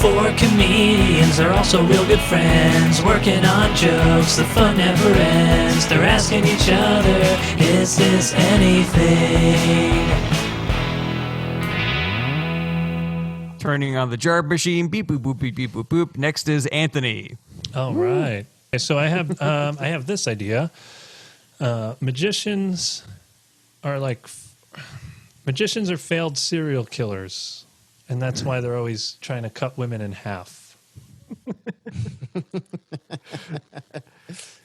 Four comedians are also real good friends, working on jokes, the fun never ends. They're asking each other, is this anything? Turning on the jar machine, beep boop boop beep beep boop boop. Next is Anthony. All right. So I have this idea. Magicians are failed serial killers, and that's why they're always trying to cut women in half.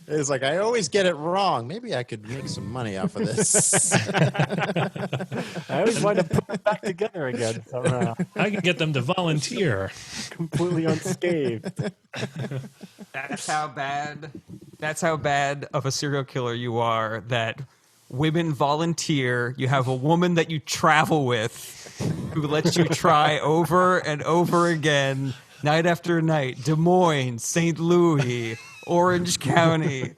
It's like, I always get it wrong. Maybe I could make some money off of this. I always want to put it back together again somehow. I can get them to volunteer. Completely unscathed. That's how bad of a serial killer you are that women volunteer. You have a woman that you travel with who lets you try over and over again, night after night. Des Moines, St. Louis, Orange County.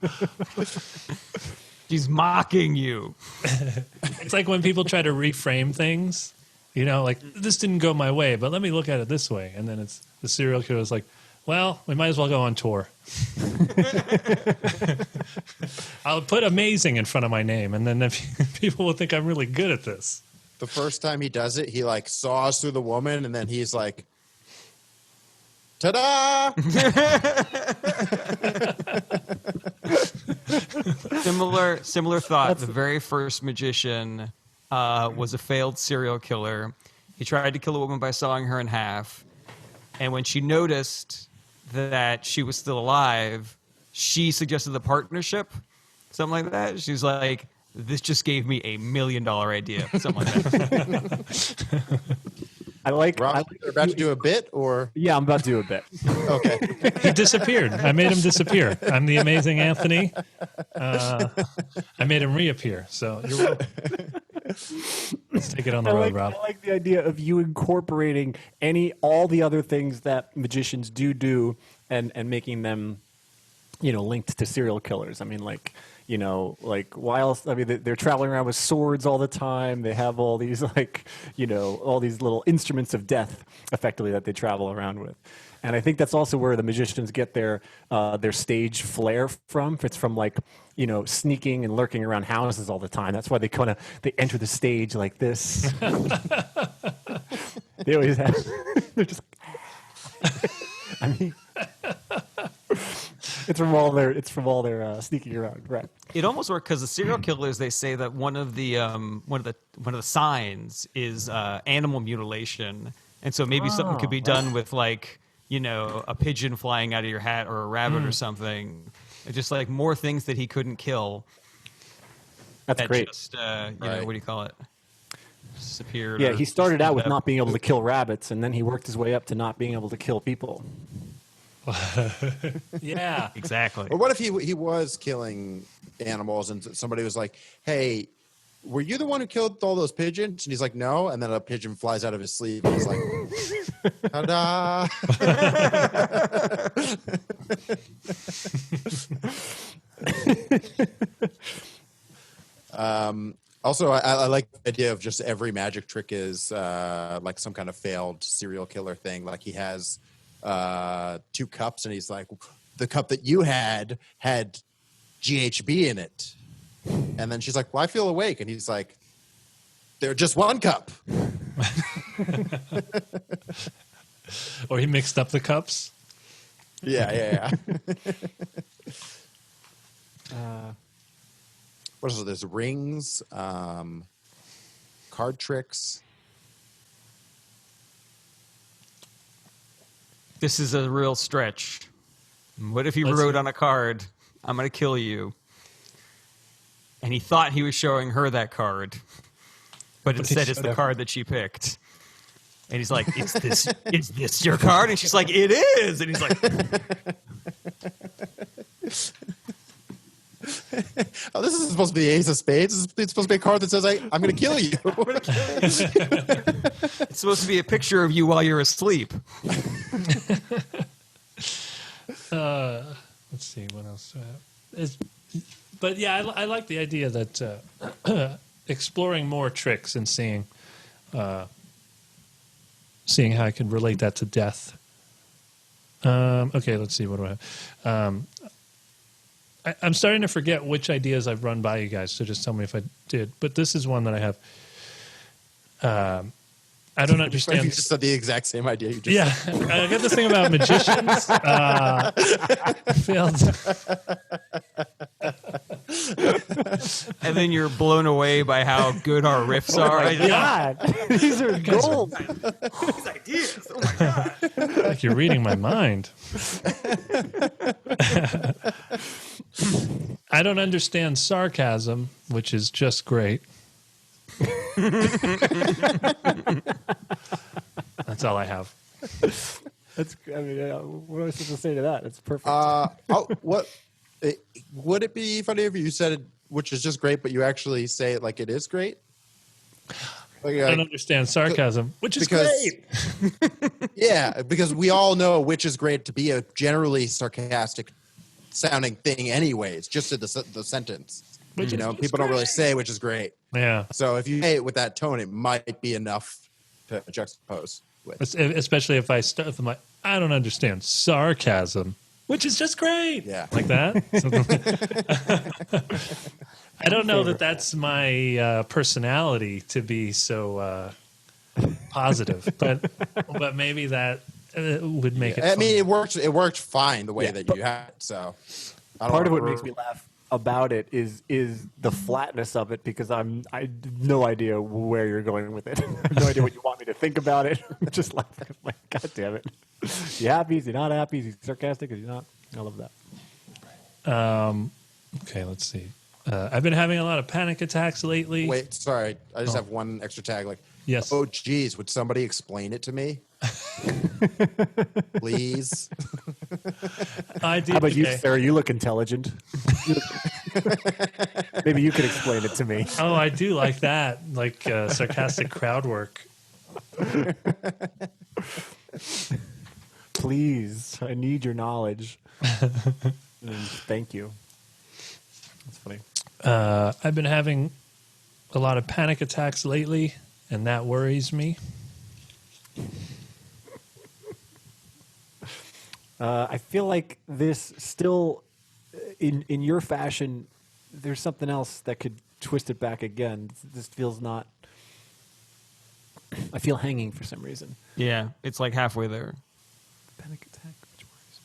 She's mocking you. It's like when people try to reframe things, you know, like, this didn't go my way, but let me look at it this way. And then it's the serial killer is like, well, we might as well go on tour. I'll put amazing in front of my name, and then people will think I'm really good at this. The first time he does it, he like saws through the woman, and then he's like, ta-da! Similar thought. The very first magician was a failed serial killer. He tried to kill a woman by sawing her in half. And when she noticed that she was still alive, she suggested the partnership, something like that. She's like, this just gave me $1 million idea, something like that. Rob, you're about to do a bit, or? Yeah, I'm about to do a bit. Okay. He disappeared. I made him disappear. I'm the amazing Anthony. I made him reappear. So you're welcome. Let's take it on the road, Rob. I like the idea of you incorporating all the other things that magicians do and making them, linked to serial killers. I mean, why else? I mean, they're traveling around with swords all the time. They have all these, all these little instruments of death, effectively, that they travel around with. And I think that's also where the magicians get their stage flair from. It's from sneaking and lurking around houses all the time. That's why they enter the stage like this. They always have. They're just. I mean. It's from all their sneaking around, right? It almost worked because the serial killers, they say that one of the signs is animal mutilation, and so maybe something could be done with a pigeon flying out of your hat or a rabbit or something. It's just like more things that he couldn't kill. That's great. Just, what do you call it? Disappeared. Yeah, he started out with not being able to kill rabbits, and then he worked his way up to not being able to kill people. Yeah, exactly. Or what if he was killing animals and somebody was like, hey, were you the one who killed all those pigeons? And he's like, no. And then a pigeon flies out of his sleeve and he's like, ta-da. Also, I like the idea of just every magic trick is like some kind of failed serial killer thing. Like he has 2 cups and he's like, the cup that you had GHB in it. And then she's like, well, I feel awake. And he's like, they're just 1 cup. Or he mixed up the cups. Yeah. What else? There's rings, card tricks. This is a real stretch. What if he wrote on a card, I'm going to kill you? And he thought he was showing her that card, but instead it's the card that she picked. And he's like, is this your card? And she's like, it is. And he's like... Oh, this is supposed to be the Ace of Spades. It's supposed to be a card that says, I'm going to kill you. It's supposed to be a picture of you while you're asleep. Let's see, what else do I have? But yeah, I like the idea that exploring more tricks and seeing how I could relate that to death Okay, let's see. What do I have? I'm starting to forget which ideas I've run by you guys, so just tell me if I did. But this is one that I have. I don't You understand. just said the exact same idea you just Yeah, said. I got this thing about magicians. Failed. And then you're blown away by how good our riffs are. I just- God, these are gold. These ideas. Oh my god. Like you're reading my mind. I don't understand sarcasm, which is just great. That's all I have. That's. I mean, what am I supposed to say to that? It's perfect. Would it be funny if you said it, which is just great, but you actually say it like it is great? Like, I don't understand sarcasm, which is great. Yeah, because we all know which is great to be a generally sarcastic sounding thing anyways, just in the sentence. Which is People don't really say which is great. Yeah, So if you say it with that tone, it might be enough to juxtapose with. especially if I start with I don't understand sarcasm, which is just great. Yeah. Like that. I don't know that that's my personality to be so positive, but maybe that would make it. I mean, fun. it worked fine the way Yeah, that you had it. So Part of what makes me laugh about it is the flatness of it, because I have no idea where you're going with it. I have no idea what you want me to think about it. I'm just laughing. I'm like, God damn it. Is he happy? Is he not happy? Is he sarcastic? Is he not? I love that. Okay, let's see. I've been having a lot of panic attacks lately. Wait, sorry. I just have one extra tag. Like, Yes. oh, geez, would somebody explain it to me? Please. I did. How about you, okay. Sarah? You look intelligent. Maybe you could explain it to me. Oh, I do like that, like sarcastic crowd work. Please, I need your knowledge. Thank you. That's funny. I've been having a lot of panic attacks lately, and that worries me. I feel like this still, in your fashion, there's something else that could twist it back again. This feels not. I feel hanging for some reason. Yeah, it's like halfway there. Panic attack, which worries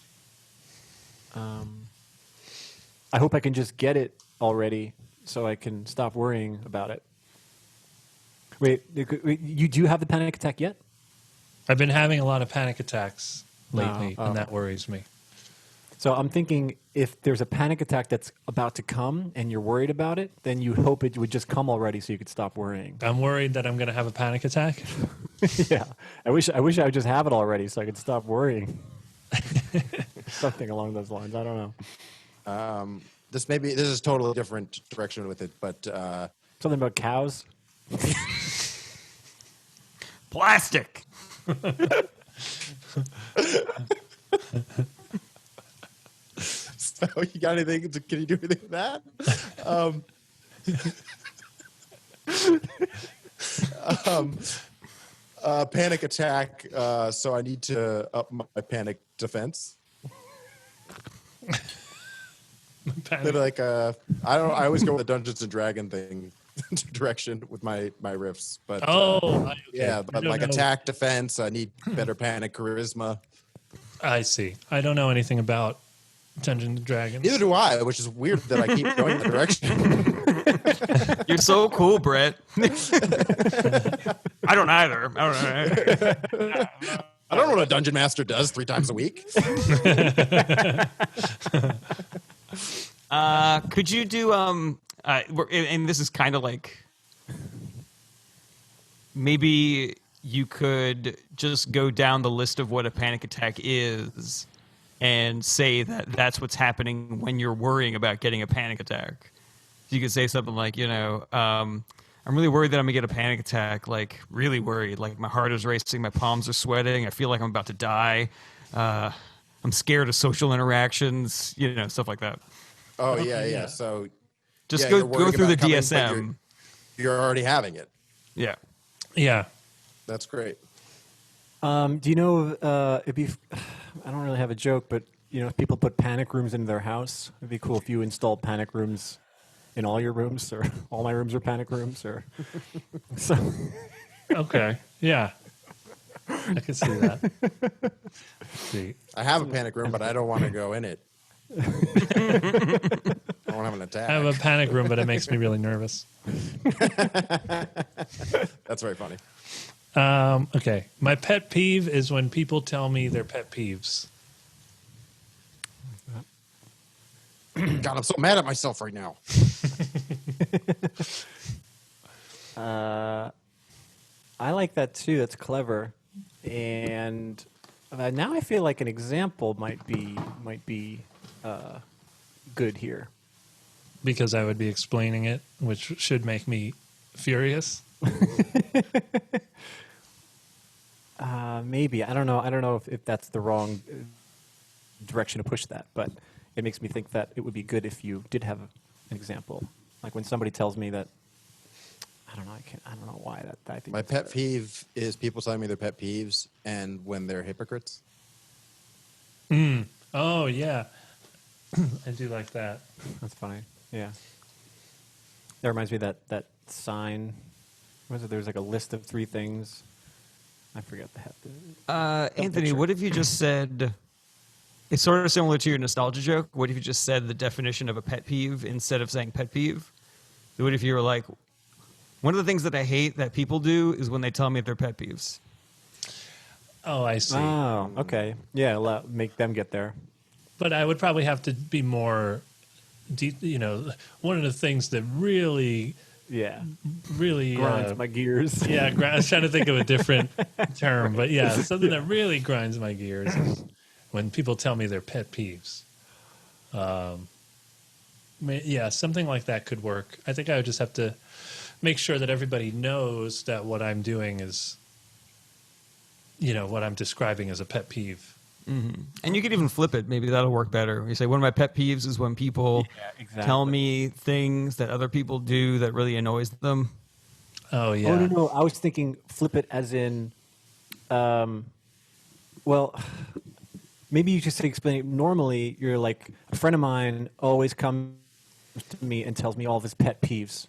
me. I hope I can just get it already, so I can stop worrying about it. Wait, you do have the panic attack yet? I've been having a lot of panic attacks lately, Oh. and that worries me. So I'm thinking, if there's a panic attack that's about to come and you're worried about it, then you hope it would just come already so you could stop worrying. I'm worried that I'm going to have a panic attack. Yeah, I wish I would just have it already so I could stop worrying. Something along those lines. I don't know. This is totally different direction with it, but Something about cows. Plastic. so you got anything? Can you do anything with that? Panic attack. So I need to up my panic defense. Maybe like I always go with the Dungeons and Dragon thing direction with my riffs, but Okay. yeah, I but don't like know. attack defense, I need better panic charisma. I see. I don't know anything about Dungeons and Dragons. Neither do I, which is weird that I keep going that direction. You're so cool, Brett. I don't either. I don't know what a dungeon master does 3 times a week. Could you do and this is kind of like, maybe you could just go down the list of what a panic attack is and say that that's what's happening when you're worrying about getting a panic attack. You could say something like, I'm really worried that I'm gonna get a panic attack, like really worried, like my heart is racing, my palms are sweating, I feel like I'm about to die, I'm scared of social interactions, stuff like that. Oh yeah. So Just yeah, go you're worried through the about coming, but DSM. You're already having it. Yeah. Yeah. That's great. Do you know? It'd be. I don't really have a joke, but if people put panic rooms into their house, it'd be cool if you installed panic rooms in all your rooms, or all my rooms are panic rooms, or so. Okay. Yeah. I can see that. See. I have a panic room, but I don't want to go in it. I don't have an attack. I have a panic room, but it makes me really nervous. That's very funny. Okay. My pet peeve is when people tell me their pet peeves. God, I'm so mad at myself right now. I like that too. That's clever, and now I feel like an example might be good here. Because I would be explaining it, which should make me furious. Maybe I don't know. I don't know if that's the wrong direction to push that, but it makes me think that it would be good if you did have an example, like when somebody tells me that. I don't know. I don't know why that. I think My pet peeve is people telling me their pet peeves and when they're hypocrites. Oh, yeah. I do like that. That's funny. Yeah. That reminds me of that sign. Was it? There's like a list of 3 things. I forget the heck. Anthony, picture. what if you just said? It's sort of similar to your nostalgia joke. What if you just said the definition of a pet peeve instead of saying pet peeve? What if you were like, one of the things that I hate that people do is when they tell me their pet peeves. Oh, I see. Oh, okay. Yeah, make them get there. But I would probably have to be more, one of the things that really, Yeah. really Grinds my gears. Yeah, I was trying to think of a different term, but yeah, something that really grinds my gears is when people tell me their pet peeves. Yeah, something like that could work. I think I would just have to make sure that everybody knows that what I'm doing is, what I'm describing as a pet peeve. Mm-hmm. And you could even flip it. Maybe that'll work better. You say, one of my pet peeves is when people tell me things that other people do that really annoys them. Oh, yeah. Oh, no. I was thinking flip it as in, well, maybe you just explain it. Normally, you're like, a friend of mine always comes to me and tells me all of his pet peeves.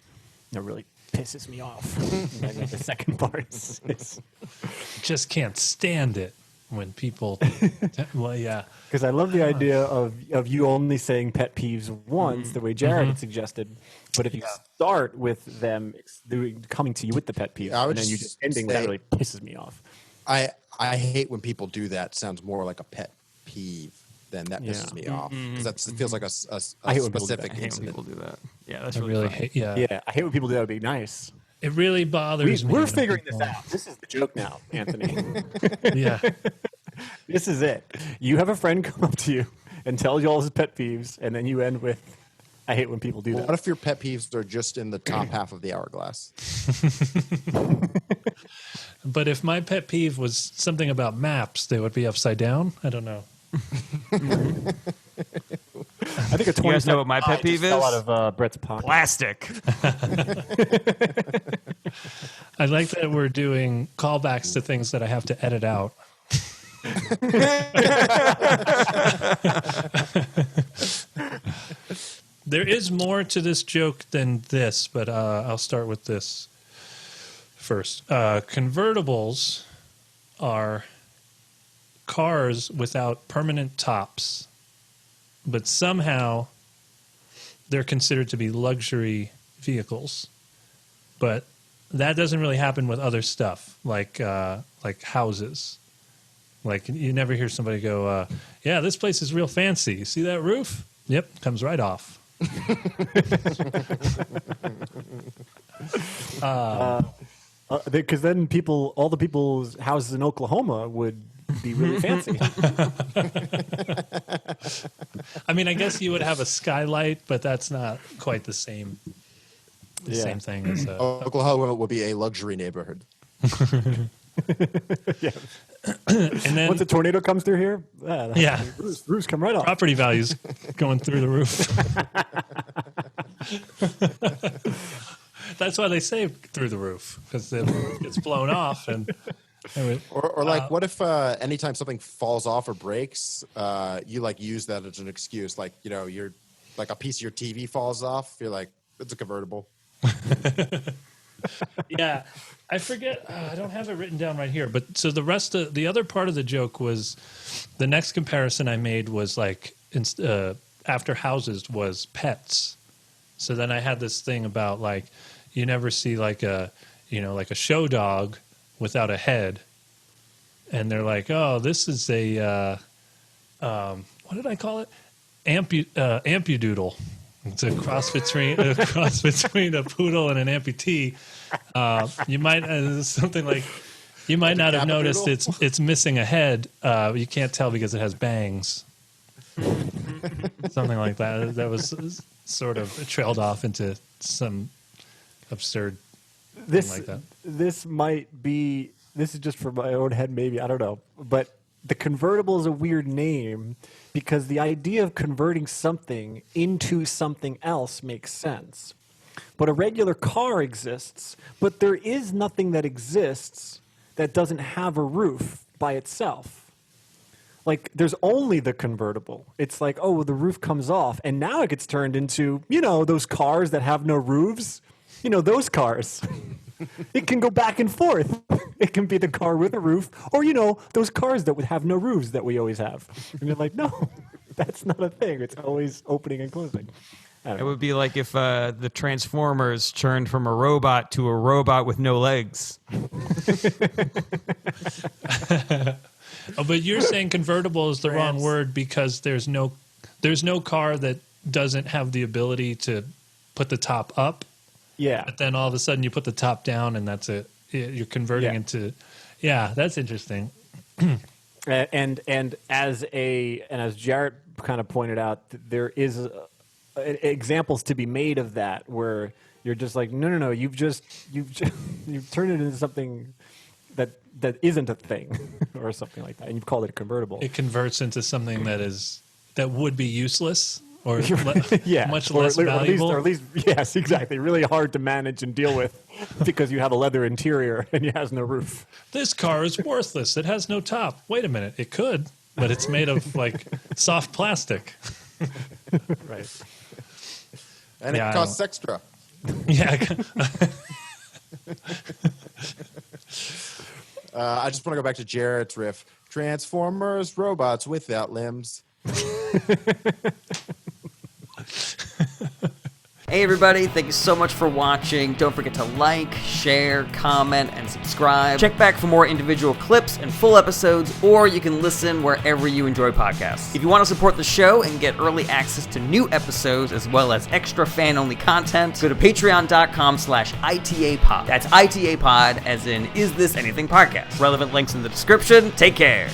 It really pisses me off. And then the second part is Just can't stand it when people, well, yeah. because I love the idea of you only saying pet peeves once, the way Jared had suggested. But if you start with them coming to you with the pet peeve, I would and then you just ending with that really pisses me off. I hate when people do that. Sounds more like a pet peeve than that pisses me off because it feels like a I hate when people do specific that. I hate when incident. people do that. Yeah, that's I really, really funny. hate, yeah. Yeah, I hate when people do that. Would be nice. It really bothers me. We're when figuring this people- out. This is the joke now, Anthony. Yeah. This is it. You have a friend come up to you and tell you all his pet peeves, and then you end with, I hate when people do What that. if your pet peeves are just in the top half of the hourglass? But if my pet peeve was something about maps, they would be upside down. I don't know. I think a 20 You guys know what my pet peeve fell is? out of Brett's pocket. Plastic. I like that we're doing callbacks to things that I have to edit out. There is more to this joke than this, but I'll start with this first. Convertibles are cars without permanent tops, but somehow they're considered to be luxury vehicles. But that doesn't really happen with other stuff, like houses. Like, you never hear somebody go, yeah, this place is real fancy. You see that roof? Yep, comes right off. Because then all the people's houses in Oklahoma would be really fancy. I mean, I guess you would have a skylight, but that's not quite the same same thing as Oklahoma would be a luxury neighborhood. and then Once a tornado comes through here, yeah, roofs come right off. property values going through the roof. That's why they say through the roof, because the roof gets blown off and Anyway, Or like, what if anytime something falls off or breaks, you like use that as an excuse? Like, you know, you're like a piece of your TV falls off. You're like, it's a convertible. yeah, I forget. I don't have it written down right here. But so the other part of the joke was the next comparison I made was like after houses was pets. So then I had this thing about like you never see like a show dog without a head, and they're like, oh, this is a what did I call it? Ampudoodle. It's a cross between a poodle and an amputee. You might something like you might not have noticed it's missing a head. You can't tell because it has bangs. Something like that. That was sort of trailed off into some absurd thing like that. This is just for my own head, maybe, I don't know. But the convertible is a weird name because the idea of converting something into something else makes sense. But a regular car exists, but there is nothing that exists that doesn't have a roof by itself. Like, there's only the convertible. It's like, oh, the roof comes off, and now it gets turned into, those cars that have no roofs. Those cars. It can go back and forth. It can be the car with a roof, or, those cars that would have no roofs that we always have. And you're like, no, that's not a thing. It's always opening and closing. It would be like if the Transformers turned from a robot to a robot with no legs. Oh, but you're saying convertible is the wrong word because there's no car that doesn't have the ability to put the top up. Yeah. But then all of a sudden you put the top down and that's it. You're converting into. Yeah, that's interesting. And as Jarrett kind of pointed out, there is examples to be made of that where you're just like, no, you've turned it into something that isn't a thing or something like that, and you've called it a convertible. It converts into something that would be useless or much or less valuable. Or at least, yes, exactly. Really hard to manage and deal with because you have a leather interior and it has no roof. This car is worthless. It has no top. Wait a minute. It could, but it's made of like soft plastic. Right. And it costs extra. Yeah. I just want to go back to Jarrett's riff. Transformers, robots without limbs. Hey everybody, thank you so much for watching. Don't forget to like, share, comment, and subscribe. Check back for more individual clips and full episodes, or you can listen wherever you enjoy podcasts. If you want to support the show and get early access to new episodes as well as extra fan-only content, go to patreon.com/ITAPod. That's ITAPod, as in Is This Anything Podcast. Relevant links in the description. Take care.